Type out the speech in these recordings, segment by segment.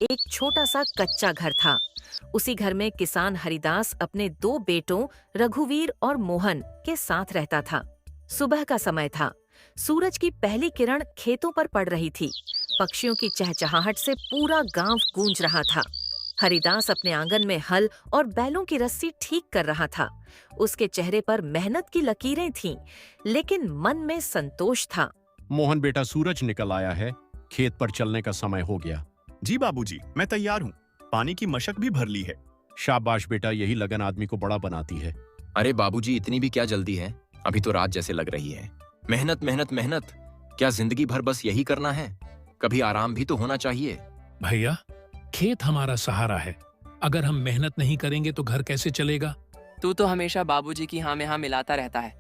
एक छोटा सा कच्चा घर था। उसी घर में किसान हरिदास अपने दो बेटों रघुवीर और मोहन के साथ रहता था। सुबह का समय था। सूरज की पहली किरण खेतों पर पड़ रही थी। पक्षियों की चहचहाहट से पूरा गांव गूंज रहा था। हरिदास अपने आंगन में हल और बैलों की रस्सी ठीक कर रहा था। उसके चेहरे पर मेहनत की लकीरें थीं, लेकिन मन में संतोष था। मोहन बेटा, सूरज निकल आया है। खेत पर चलने का समय हो गया। जी बाबूजी, मैं तैयार हूँ। पानी की मशक भी भर ली है। शाबाश बेटा, यही लगन आदमी को बड़ा बनाती है। अरे बाबूजी, इतनी भी क्या जल्दी है? अभी तो रात जैसे लग रही है। मेहनत मेहनत मेहनत, क्या जिंदगी भर बस यही करना है? कभी आराम भी तो होना चाहिए। भैया, खेत हमारा सहारा है। अगर हम मेहनत नहीं करेंगे तो घर कैसे चलेगा? तू तो हमेशा बाबूजी की हाँ में हाँ मिलाता रहता है।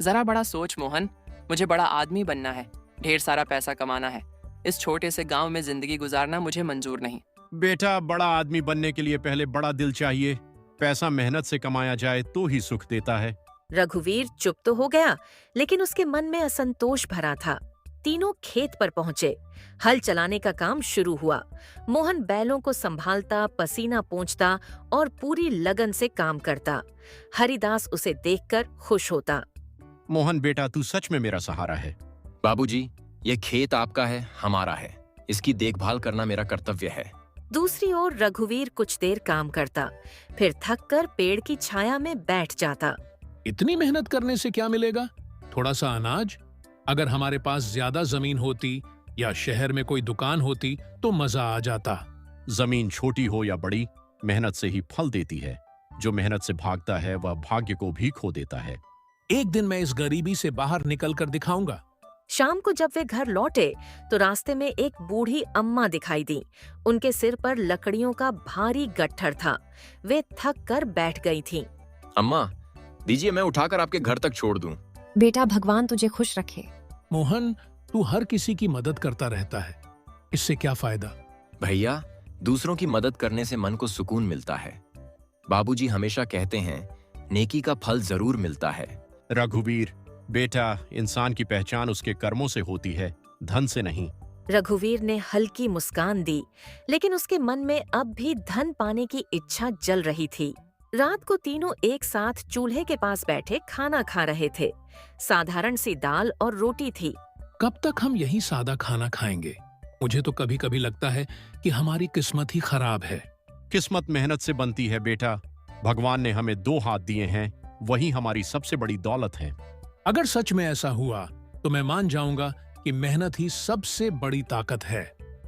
जरा बड़ा सोच मोहन, मुझे बड़ा आदमी बनना है, ढेर सारा पैसा कमाना है। इस छोटे से गांव में जिंदगी गुजारना मुझे मंजूर नहीं। बेटा, बड़ा आदमी बनने के लिए पहले बड़ा दिल चाहिए। पैसा मेहनत से कमाया जाए तो ही सुख देता है। रघुवीर चुप तो हो गया, लेकिन उसके मन में असंतोष भरा था। तीनों खेत पर पहुंचे। हल चलाने का काम शुरू हुआ। मोहन बैलों को संभालता, पसीना पोंछता और पूरी लगन से काम करता। हरिदास उसे देखकर खुश होता। मोहन बेटा, तू सच में मेरा सहारा है। बाबूजी, ये खेत आपका है, हमारा है। इसकी देखभाल करना मेरा कर्तव्य है। दूसरी ओर रघुवीर कुछ देर काम करता, फिर थककर पेड़ की छाया में बैठ जाता। इतनी मेहनत करने से क्या मिलेगा? थोड़ा सा अनाज? अगर हमारे पास ज्यादा जमीन होती या शहर में कोई दुकान होती तो मजा आ जाता। जमीन छोटी हो या बड़ी, मेहनत से ही फल देती है। जो मेहनत से भागता है वह भाग्य को भी खो देता है। एक दिन मैं इस गरीबी से बाहर निकल कर दिखाऊंगा। शाम को जब वे घर लौटे तो रास्ते में एक बूढ़ी अम्मा दिखाई दी। उनके सिर पर लकड़ियों का भारी गट्ठर था। वे थक कर बैठ गई थीं। अम्मा, दीजिए मैं उठाकर आपके घर तक छोड़ दूं। बेटा, भगवान तुझे खुश रखे। मोहन, तू हर किसी की मदद करता रहता है, इससे क्या फायदा? भैया, दूसरों की मदद करने से मन को सुकून मिलता है। बाबूजी हमेशा कहते हैं, नेकी का फल जरूर मिलता है। रघुवीर बेटा, इंसान की पहचान उसके कर्मों से होती है, धन से नहीं। रघुवीर ने हल्की मुस्कान दी, लेकिन उसके मन में अब भी धन पाने की इच्छा जल रही थी। रात को तीनों एक साथ चूल्हे के पास बैठे खाना खा रहे थे। साधारण सी दाल और रोटी थी। कब तक हम यही सादा खाना खाएंगे? मुझे तो कभी कभी लगता है कि हमारी किस्मत ही खराब है। किस्मत मेहनत से बनती है बेटा। भगवान ने हमें दो हाथ दिए हैं, वही हमारी सबसे बड़ी दौलत है। अगर सच में ऐसा हुआ तो मैं मान जाऊंगा कि मेहनत ही सबसे बड़ी ताकत है।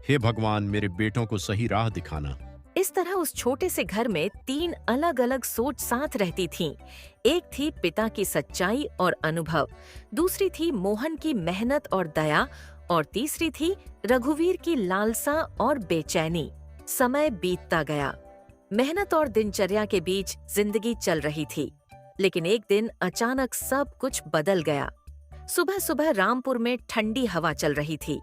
हे भगवान, मेरे बेटों को सही राह दिखाना। इस तरह उस छोटे से घर में तीन अलग अलग सोच साथ रहती थीं। एक थी पिता की सच्चाई और अनुभव, दूसरी थी मोहन की मेहनत और दया, और तीसरी थी रघुवीर की लालसा और बेचैनी। समय बीतता गया। मेहनत और दिनचर्या के बीच जिंदगी चल रही थी, लेकिन एक दिन अचानक सब कुछ बदल गया। सुबह सुबह रामपुर में ठंडी हवा चल रही थी।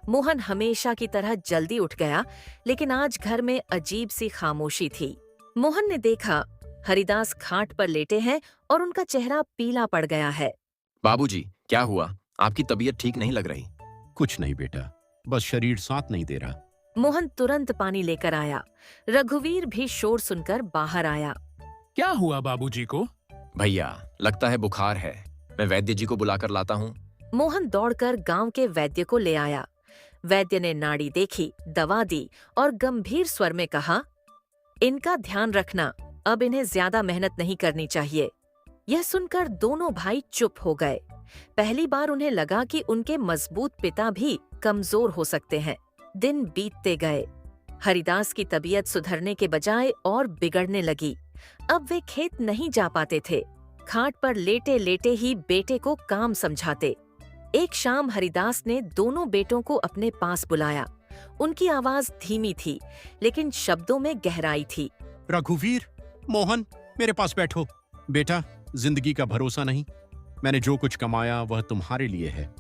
मोहन हमेशा की तरह जल्दी उठ गया, लेकिन आज घर में अजीब सी खामोशी थी। मोहन ने देखा, हरिदास खाट पर लेटे हैं और उनका चेहरा पीला पड़ गया है। बाबूजी, क्या हुआ? आपकी तबीयत ठीक नहीं लग रही। कुछ नहीं बेटा, बस शरीर साथ नहीं दे रहा। मोहन तुरंत पानी लेकर आया। रघुवीर भी शोर सुनकर बाहर आया। क्या हुआ बाबूजी को? भैया, लगता है बुखार है। मैं वैद्य जी को बुलाकर लाता हूँ। मोहन दौड़कर गांव के वैद्य को ले आया। वैद्य ने नाड़ी देखी, दवा दी और गंभीर स्वर में कहा, इनका ध्यान रखना, अब इन्हें ज्यादा मेहनत नहीं करनी चाहिए। यह सुनकर दोनों भाई चुप हो गए। पहली बार उन्हें लगा कि उनके मजबूत पिता भी कमजोर हो सकते हैं। दिन बीतते गए। हरिदास की तबीयत सुधरने के बजाय और बिगड़ने लगी। अब वे खेत नहीं जा पाते थे। खाट पर लेटे लेटे ही बेटे को काम समझाते। एक शाम हरिदास ने दोनों बेटों को अपने पास बुलाया। उनकी आवाज धीमी थी, लेकिन शब्दों में गहराई थी। रघुवीर, मोहन, मेरे पास बैठो। बेटा, जिंदगी का भरोसा नहीं। मैंने जो कुछ कमाया वह तुम्हारे लिए है।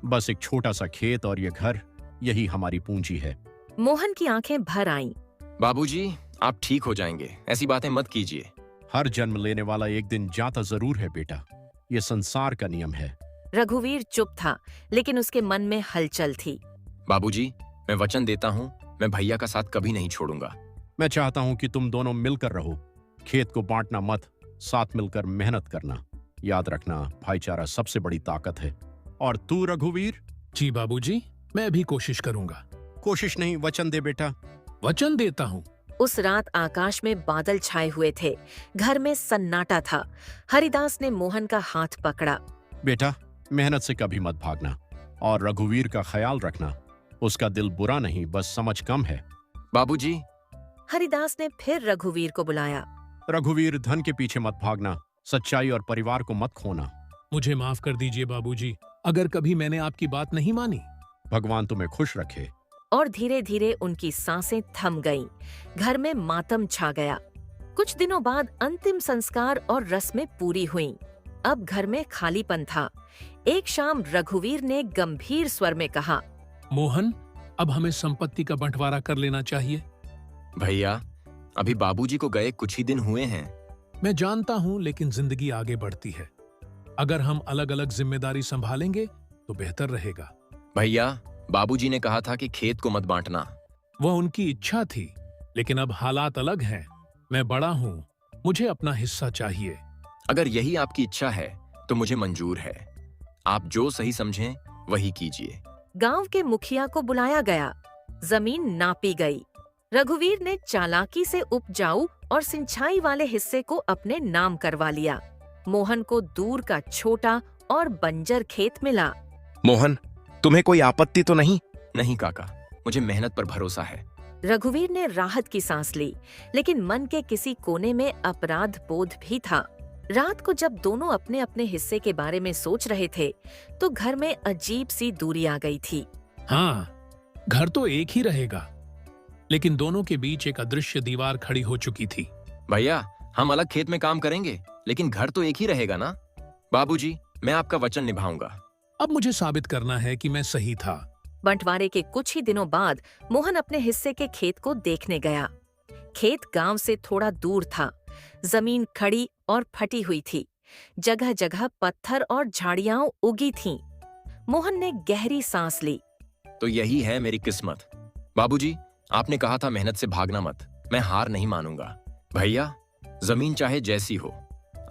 बस एक छोटा सा खेत और ये घर, यही हमारी पूंजी है। मोहन की आंखें भर आईं। बाबूजी, आप ठीक हो जाएंगे, ऐसी बातें मत कीजिए। हर जन्म लेने वाला एक दिन जाता जरूर है बेटा, ये संसार का नियम है। रघुवीर चुप था, लेकिन उसके मन में हलचल थी। बाबूजी, मैं वचन देता हूँ, मैं भैया का साथ कभी नहीं छोड़ूंगा। मैं चाहता हूं कि तुम दोनों मिलकर रहो। खेत को बांटना मत, साथ मिलकर मेहनत करना। याद रखना, भाईचारा सबसे बड़ी ताकत है। और तू रघुवीर? जी बाबूजी, मैं भी कोशिश करूंगा। कोशिश नहीं, वचन दे बेटा। वचन देता हूँ। उस रात आकाश में बादल छाए हुए थे। घर में सन्नाटा था। हरिदास ने मोहन का हाथ पकड़ा। बेटा, मेहनत से कभी मत भागना और रघुवीर का ख्याल रखना। उसका दिल बुरा नहीं, बस समझ कम है। बाबूजी, हरिदास ने फिर रघुवीर को बुलाया। रघुवीर, धन के पीछे मत भागना, सच्चाई और परिवार को मत खोना। मुझे माफ कर दीजिए बाबूजी, अगर कभी मैंने आपकी बात नहीं मानी। भगवान तुम्हें खुश रखे। और धीरे धीरे उनकी सांसें थम गईं। घर में मातम छा गया। कुछ दिनों बाद अंतिम संस्कार और रस्में पूरी हुईं। अब घर में खालीपन था। एक शाम रघुवीर ने गंभीर स्वर में कहा, मोहन, अब हमें संपत्ति का बंटवारा कर लेना चाहिए। भैया, अभी बाबूजी को गए कुछ ही दिन हुए हैं। मैं जानता हूँ, लेकिन जिंदगी आगे बढ़ती है। अगर हम अलग अलग जिम्मेदारी संभालेंगे तो बेहतर रहेगा। भैया, बाबूजी ने कहा था कि खेत को मत बांटना। वह उनकी इच्छा थी, लेकिन अब हालात अलग हैं। मैं बड़ा हूँ, मुझे अपना हिस्सा चाहिए। अगर यही आपकी इच्छा है तो मुझे मंजूर है। आप जो सही समझें वही कीजिए। गांव के मुखिया को बुलाया गया। जमीन नापी गई। रघुवीर ने चालाकी से उपजाऊ और सिंचाई वाले हिस्से को अपने नाम करवा लिया। मोहन को दूर का छोटा और बंजर खेत मिला। मोहन, तुम्हें कोई आपत्ति तो नहीं? नहीं काका, मुझे मेहनत पर भरोसा है। रघुवीर ने राहत की सांस ली, लेकिन मन के किसी कोने में अपराध बोध भी था। रात को जब दोनों अपने अपने हिस्से के बारे में सोच रहे थे, तो घर में अजीब सी दूरी आ गई थी। हाँ, घर तो एक ही रहेगा, लेकिन दोनों के बीच एक अदृश्य दीवार खड़ी हो चुकी थी। भैया, हम अलग खेत में काम करेंगे, लेकिन घर तो एक ही रहेगा ना? बाबूजी, मैं आपका वचन निभाऊंगा। अब मुझे साबित करना है कि मैं सही था। बंटवारे के कुछ ही दिनों बाद मोहन अपने हिस्से के खेत को देखने गया। खेत गांव से थोड़ा दूर था। जमीन खड़ी और फटी हुई थी। जगह जगह पत्थर और झाड़ियां उगी थीं। मोहन ने गहरी सांस ली। तो यही है मेरी किस्मत। बाबूजी, आपने कहा था मेहनत से भागना मत। मैं हार नहीं मानूंगा। भैया, जमीन चाहे जैसी हो,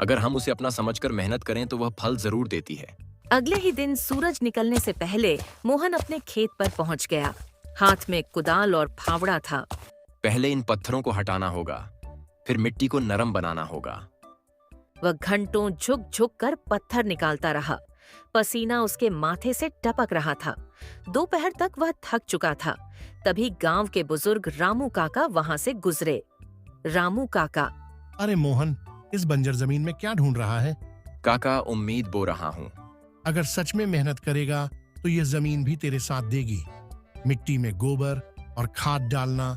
अगर हम उसे अपना समझकर मेहनत करें तो वह फल जरूर देती है। अगले ही दिन सूरज निकलने से पहले मोहन अपने खेत पर पहुंच गया। हाथ में कुदाल और फावड़ा था। पहले इन पत्थरों को हटाना होगा, फिर मिट्टी को नरम बनाना होगा। वह घंटों झुक झुक कर पत्थर निकालता रहा। पसीना उसके माथे से टपक रहा था। दोपहर तक वह थक चुका था। तभी गांव के बुजुर्ग रामू काका वहां से गुजरे। रामू काका, अरे मोहन, इस बंजर जमीन में क्या ढूंढ रहा है? काका, उम्मीद बो रहा हूँ। अगर सच में मेहनत करेगा तो यह जमीन भी तेरे साथ देगी। मिट्टी में गोबर और खाद डालना,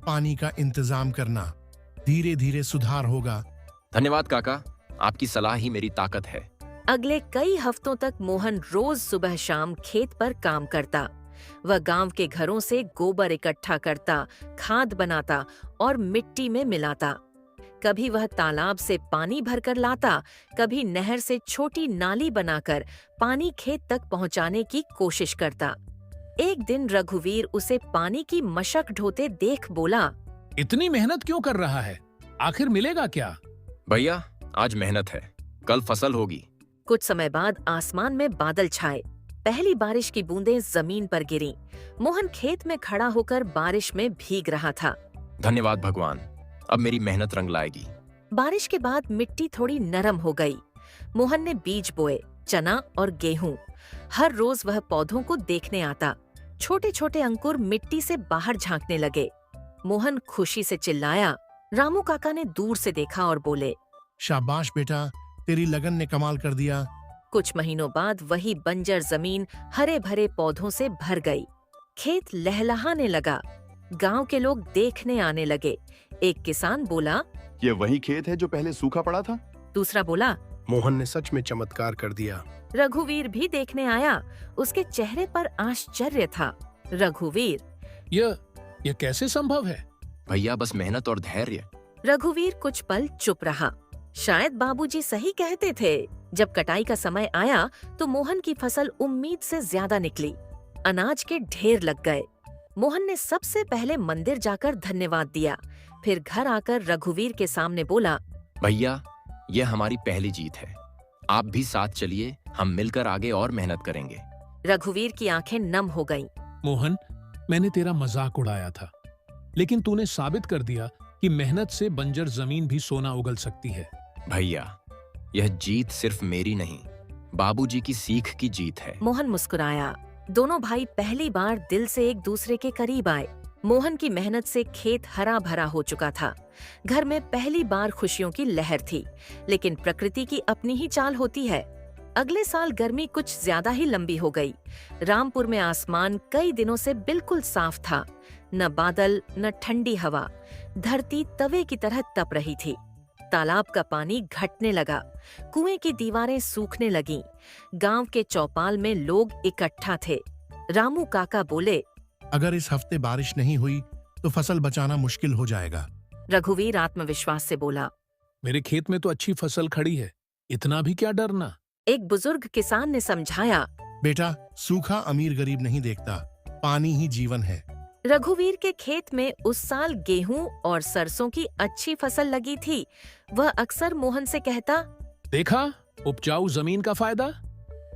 पानी का इंतजाम करना, धीरे धीरे सुधार होगा। धन्यवाद काका, आपकी सलाह ही मेरी ताकत है। अगले कई हफ्तों तक मोहन रोज सुबह शाम खेत पर काम करता। वह गांव के घरों से गोबर इकट्ठा करता, खाद बनाता और मिट्टी में मिलाता। कभी वह तालाब से पानी भरकर लाता, कभी नहर से छोटी नाली बनाकर पानी खेत तक पहुंचाने की कोशिश करता। एक दिन रघुवीर उसे पानी की मशक ढोते देख बोला, इतनी मेहनत क्यों कर रहा है? आखिर मिलेगा क्या? भैया, आज मेहनत है, कल फसल होगी। कुछ समय बाद आसमान में बादल छाए। पहली बारिश की बूंदें जमीन पर गिरीं। मोहन खेत में खड़ा होकर बारिश में भीग रहा था। धन्यवाद भगवान, अब मेरी मेहनत रंग लाएगी। बारिश के बाद मिट्टी थोड़ी नरम हो गई। मोहन ने बीज बोए, चना और गेहूं। हर रोज वह पौधों को देखने आता। छोटे छोटे अंकुर मिट्टी से बाहर झांकने लगे। मोहन खुशी से चिल्लाया। रामू काका ने दूर से देखा और बोले, शाबाश बेटा, तेरी लगन ने कमाल कर दिया। कुछ महीनों बाद वही बंजर जमीन हरे भरे पौधों से भर गई। खेत लहलहाने लगा। गांव के लोग देखने आने लगे। एक किसान बोला, ये वही खेत है जो पहले सूखा पड़ा था? दूसरा बोला, मोहन ने सच में चमत्कार कर दिया। रघुवीर भी देखने आया। उसके चेहरे पर आश्चर्य था। रघुवीर, यह कैसे संभव है? भैया, बस मेहनत और धैर्य। रघुवीर कुछ पल चुप रहा। शायद बाबूजी सही कहते थे। जब कटाई का समय आया तो मोहन की फसल उम्मीद से ज्यादा निकली। अनाज के ढेर लग गए। मोहन ने सबसे पहले मंदिर जाकर धन्यवाद दिया, फिर घर आकर रघुवीर के सामने बोला, भैया, यह हमारी पहली जीत है। आप भी साथ चलिए, हम मिलकर आगे और मेहनत करेंगे। रघुवीर की आंखें नम हो गईं। मोहन, मैंने तेरा मजाक उड़ाया था, लेकिन तूने साबित कर दिया कि मेहनत से बंजर जमीन भी सोना उगल सकती है। भैया, यह जीत सिर्फ मेरी नहीं, बाबूजी की सीख की जीत है। मोहन मुस्कुराया। दोनों भाई पहली बार दिल से एक दूसरे के करीब आए। मोहन की मेहनत से खेत हरा भरा हो चुका था। घर में पहली बार खुशियों की लहर थी, लेकिन प्रकृति की अपनी ही चाल होती है। अगले साल गर्मी कुछ ज्यादा ही लंबी हो गई। रामपुर में आसमान कई दिनों से बिल्कुल साफ था, न बादल न ठंडी हवा। धरती तवे की तरह तप रही थी। तालाब का पानी घटने लगा, कुएं की दीवारें सूखने लगीं। गांव के चौपाल में लोग इकट्ठा थे। रामू काका बोले, अगर इस हफ्ते बारिश नहीं हुई तो फसल बचाना मुश्किल हो जाएगा। रघुवीर आत्मविश्वास से बोला, मेरे खेत में तो अच्छी फसल खड़ी है, इतना भी क्या डरना। एक बुजुर्ग किसान ने समझाया, बेटा, सूखा अमीर गरीब नहीं देखता, पानी ही जीवन है। रघुवीर के खेत में उस साल गेहूं और सरसों की अच्छी फसल लगी थी। वह अक्सर मोहन से कहता, देखा, उपजाऊ जमीन का फायदा,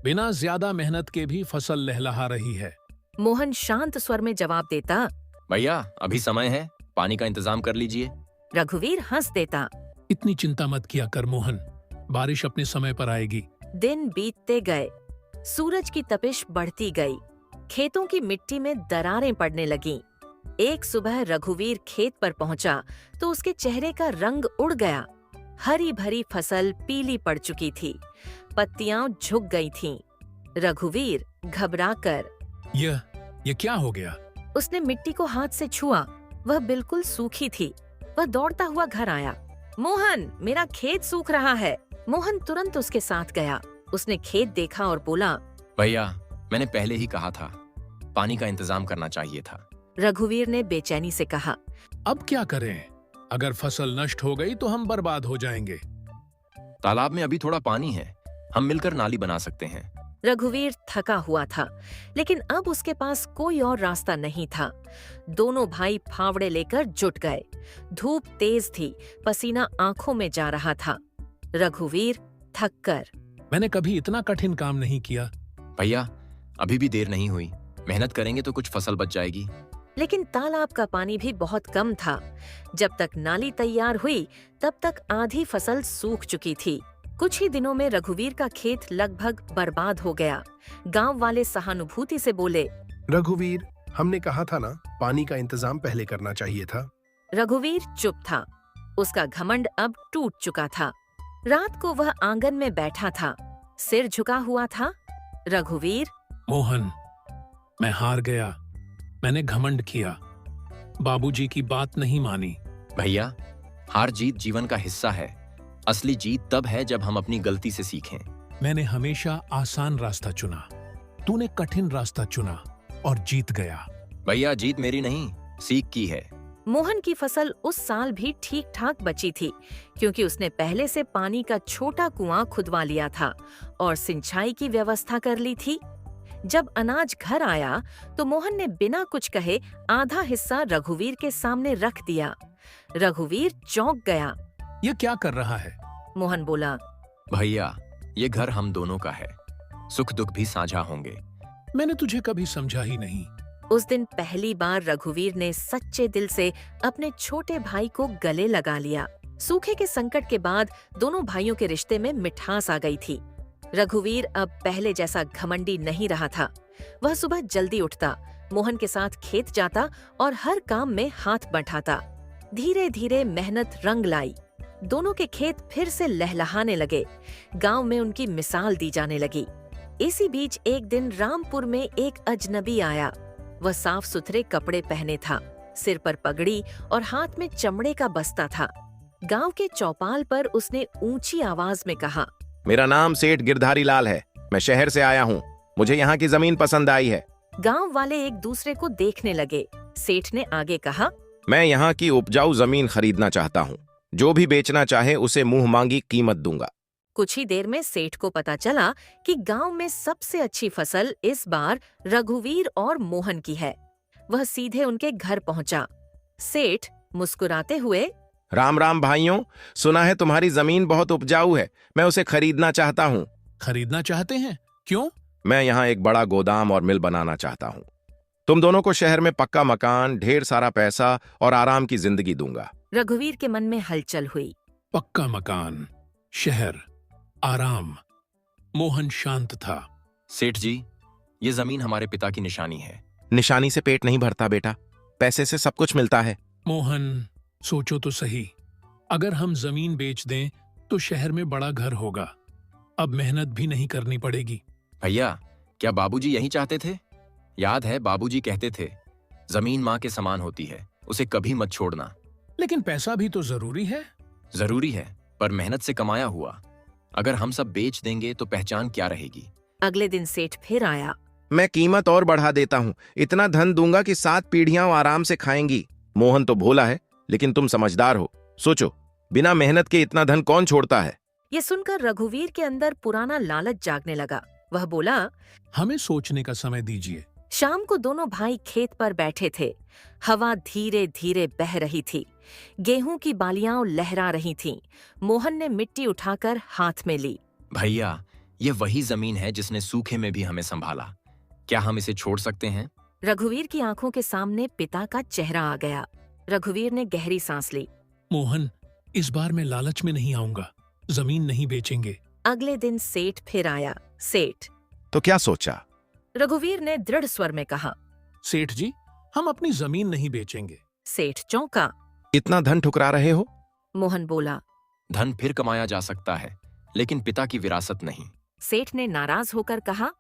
बिना ज्यादा मेहनत के भी फसल लहलहा रही है। मोहन शांत स्वर में जवाब देता, भैया, अभी समय है, पानी का इंतजाम कर लीजिए। रघुवीर हंस देता। इतनी चिंता मत किया कर मोहन, बारिश अपने समय पर आएगी। दिन बीतते गए, सूरज की तपिश बढ़ती गई, खेतों की मिट्टी में दरारें पड़ने लगीं। एक सुबह रघुवीर खेत पर पहुंचा तो उसके चेहरे का रंग उड़ गया। हरी भरी फसल पीली पड़ चुकी थी, पत्तियां झुक गई थीं। रघुवीर घबराकर, यह क्या हो गया? उसने मिट्टी को हाथ से छुआ। वह बिल्कुल सूखी थी। वह दौड़ता हुआ घर आया। मोहन, मेरा खेत सूख रहा है। मोहन तुरंत उसके साथ गया। उसने खेत देखा और बोला, भैया, मैंने पहले ही कहा था, पानी का इंतजाम करना चाहिए था। रघुवीर ने बेचैनी से कहा, अब क्या करें? अगर फसल नष्ट हो गई तो हम बर्बाद हो जाएंगे। तालाब में अभी थोड़ा पानी है, हम मिलकर नाली बना सकते हैं। रघुवीर थका हुआ था, लेकिन अब उसके पास कोई और रास्ता नहीं था। दोनों भाई फावड़े लेकर जुट गए। धूप तेज थी, पसीना आंखों में जा रहा था। रघुवीर थक कर, मैंने कभी इतना कठिन काम नहीं किया। भैया, अभी भी देर नहीं हुई, मेहनत करेंगे तो कुछ फसल बच जाएगी। लेकिन तालाब का पानी भी बहुत कम था। जब तक नाली तैयार हुई, तब तक आधी फसल सूख चुकी थी। कुछ ही दिनों में रघुवीर का खेत लगभग बर्बाद हो गया। गांव वाले सहानुभूति से बोले, रघुवीर, हमने कहा था ना, पानी का इंतजाम पहले करना चाहिए था। रघुवीर चुप था। उसका घमंड अब टूट चुका था। रात को वह आंगन में बैठा था, सिर झुका हुआ था। रघुवीर, मोहन, मैं हार गया। मैंने घमंड किया, बाबूजी की बात नहीं मानी। भैया, हार जीत जीवन का हिस्सा है। असली जीत तब है जब हम अपनी गलती से सीखें। मैंने हमेशा आसान रास्ता चुना, तूने कठिन रास्ता चुना और जीत गया। भैया, जीत मेरी नहीं, सीख की है। मोहन की फसल उस साल भी ठीक ठाक बची थी, क्योंकि उसने पहले से पानी का छोटा कुआं खुदवा लिया था और सिंचाई की व्यवस्था कर ली थी। जब अनाज घर आया तो मोहन ने बिना कुछ कहे आधा हिस्सा रघुवीर के सामने रख दिया। रघुवीर चौंक गया। यह क्या कर रहा है? मोहन बोला, भैया, ये घर हम दोनों का है, सुख दुख भी साझा होंगे। मैंने तुझे कभी समझा ही नहीं। उस दिन पहली बार रघुवीर ने सच्चे दिल से अपने छोटे भाई को गले लगा लिया। सूखे के संकट के बाद दोनों भाइयों के रिश्ते में मिठास आ गई थी। रघुवीर अब पहले जैसा घमंडी नहीं रहा था। वह सुबह जल्दी उठता, मोहन के साथ खेत जाता और हर काम में हाथ बंटाता। धीरे धीरे मेहनत रंग लाई। दोनों के खेत फिर से लहलहाने लगे। गांव में उनकी मिसाल दी जाने लगी। इसी बीच एक दिन रामपुर में एक अजनबी आया। वह साफ सुथरे कपड़े पहने था, सिर पर पगड़ी और हाथ में चमड़े का बस्ता था। गांव के चौपाल पर उसने ऊंची आवाज में कहा, मेरा नाम सेठ गिरधारी लाल है, मैं शहर से आया हूँ, मुझे यहाँ की जमीन पसंद आई है। गांव वाले एक दूसरे को देखने लगे। सेठ ने आगे कहा, मैं यहाँ की उपजाऊ जमीन खरीदना चाहता हूँ, जो भी बेचना चाहे उसे मुंह मांगी कीमत दूंगा। कुछ ही देर में सेठ को पता चला कि गांव में सबसे अच्छी फसल इस बार रघुवीर और मोहन की है। वह सीधे उनके घर पहुंचा। सेठ मुस्कुराते हुए, राम राम भाइयों, सुना है तुम्हारी जमीन बहुत उपजाऊ है, मैं उसे खरीदना चाहता हूँ। खरीदना चाहते हैं? क्यों? मैं यहाँ एक बड़ा गोदाम और मिल बनाना चाहता हूँ। तुम दोनों को शहर में पक्का मकान, ढेर सारा पैसा और आराम की जिंदगी दूंगा। रघुवीर के मन में हलचल हुई। पक्का मकान, शहर, आराम। मोहन शांत था। सेठ जी, ये जमीन हमारे पिता की निशानी है। निशानी से पेट नहीं भरता बेटा, पैसे से सब कुछ मिलता है। मोहन, सोचो तो सही, अगर हम जमीन बेच दें तो शहर में बड़ा घर होगा, अब मेहनत भी नहीं करनी पड़ेगी। भैया, क्या बाबूजी यही चाहते थे? याद है बाबूजी कहते थे, जमीन माँ के समान होती है, उसे कभी मत छोड़ना। लेकिन पैसा भी तो जरूरी है। जरूरी है, पर मेहनत से कमाया हुआ। अगर हम सब बेच देंगे तो पहचान क्या रहेगी? अगले दिन सेठ फिर आया। मैं कीमत और बढ़ा देता हूँ, इतना धन दूंगा कि 7 पीढ़ियां आराम से खाएंगी। मोहन तो भोला है, लेकिन तुम समझदार हो। सोचो, बिना मेहनत के इतना धन कौन छोड़ता है? ये सुनकर रघुवीर के अंदर पुराना लालच जागने लगा। वह बोला, हमें सोचने का समय दीजिए। शाम को दोनों भाई खेत पर बैठे थे। हवा धीरे धीरे बह रही थी। गेहूं की बालियां लहरा रही थीं। मोहन ने मिट्टी उठाकर हाथ में ली। भैया, ये वही जमीन है जिसने सूखे में भी हमें संभाला। क्या हम इसे छोड़ सकते हैं? रघुवीर की आंखों के सामने पिता का चेहरा आ गया। रघुवीर ने गहरी सांस ली। मोहन, इस बार मैं लालच में नहीं आऊंगा, जमीन नहीं बेचेंगे। अगले दिन सेठ फिर आया। सेठ, तो क्या सोचा? रघुवीर ने दृढ़ स्वर में कहा। सेठ जी, हम अपनी जमीन नहीं बेचेंगे। सेठ चौंका। इतना धन ठुकरा रहे हो? मोहन बोला। धन फिर कमाया जा सकता है, लेकिन पिता की विरासत नहीं। सेठ ने नाराज होकर कहा,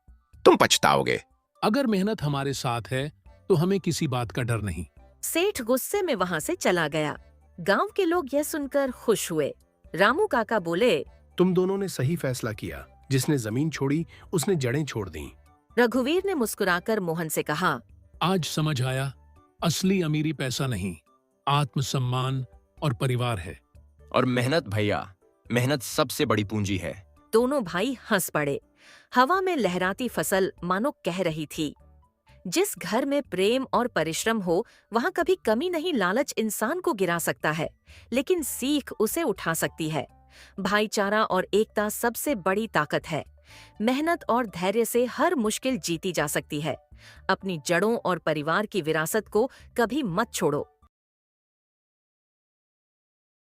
तुम पछताओगे। अगर मेहनत हमारे साथ है तो हमें किसी बात का डर नहीं। सेठ गुस्से में वहां से चला गया। गांव के लोग यह सुनकर खुश हुए। रामू काका बोले, तुम दोनों ने सही फैसला किया। जिसने जमीन छोड़ी उसने जड़ें छोड़ दी। रघुवीर ने मुस्कुराकर मोहन से कहा, आज समझ आया, असली अमीरी पैसा नहीं, आत्मसम्मान और परिवार है। और मेहनत भैया, मेहनत सबसे बड़ी पूंजी है। दोनों भाई हंस पड़े। हवा में लहराती फसल मानो कह रही थी, जिस घर में प्रेम और परिश्रम हो वहां कभी कमी नहीं। लालच इंसान को गिरा सकता है, लेकिन सीख उसे उठा सकती है। भाईचारा और एकता सबसे बड़ी ताकत है। मेहनत और धैर्य से हर मुश्किल जीती जा सकती है। अपनी जड़ों और परिवार की विरासत को कभी मत छोड़ो।